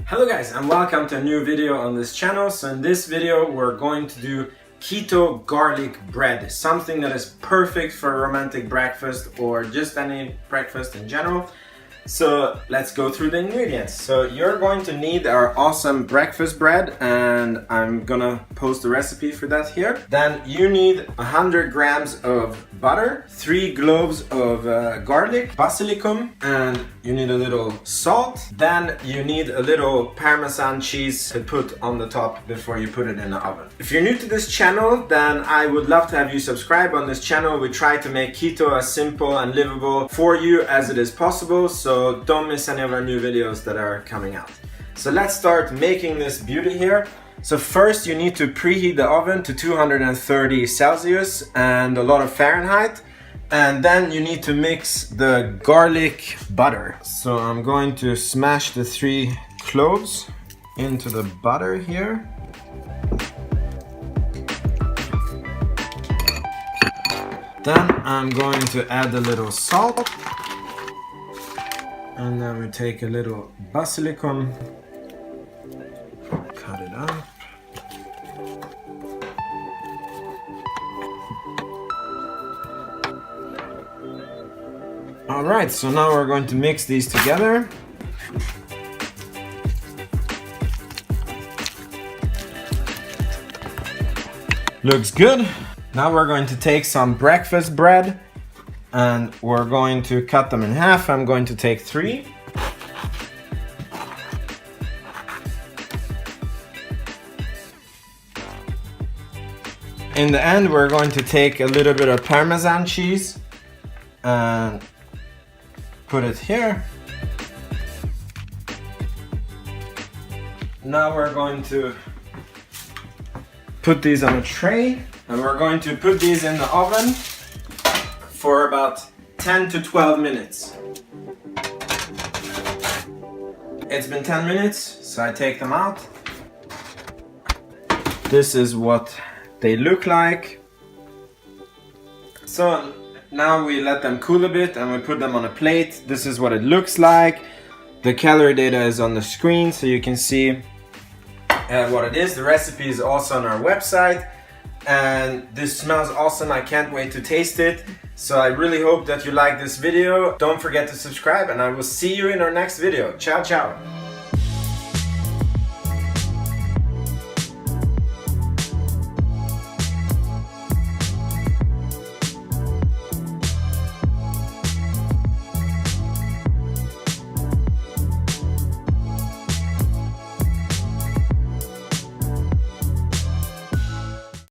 Hello guys and welcome to a new video on this channel. So in this video we're going to do keto garlic bread, something that is perfect for a romantic breakfast or just any breakfast in general. So let's go through the ingredients. So you're going to need our awesome breakfast bread, and I'm gonna post the recipe for that here. Then you need 100 grams of butter, 3 cloves of garlic, basilikum, and you need a little salt. Then you need a little Parmesan cheese to put on the top before you put it in the oven. If you're new to this channel, then I would love to have you subscribe. On this channel we try to make keto as simple and livable for you as it is possible, so don't miss any of our new videos that are coming out. So let's start making this beauty here. So first you need to preheat the oven to 230 Celsius and a lot of Fahrenheit. And then you need to mix the garlic butter. So I'm going to smash the 3 cloves into the butter here. Then I'm going to add a little salt. And then we take a little basilikum, cut it up. Alright, so now we're going to mix these together. Looks good. Now we're going to take some breakfast bread and we're going to cut them in half. I'm going to take 3. In the end, we're going to take a little bit of Parmesan cheese and put it here. Now we're going to put these on a tray and we're going to put these in the oven for about 10 to 12 minutes. It's been 10 minutes, so I take them out. This is what they look like. So now we let them cool a bit and we put them on a plate. This is what it looks like. The calorie data is on the screen so you can see what it is. The recipe is also on our website. And this smells awesome. I can't wait to taste it. So I really hope that you like this video. Don't forget to subscribe and I will see you in our next video. Ciao, ciao.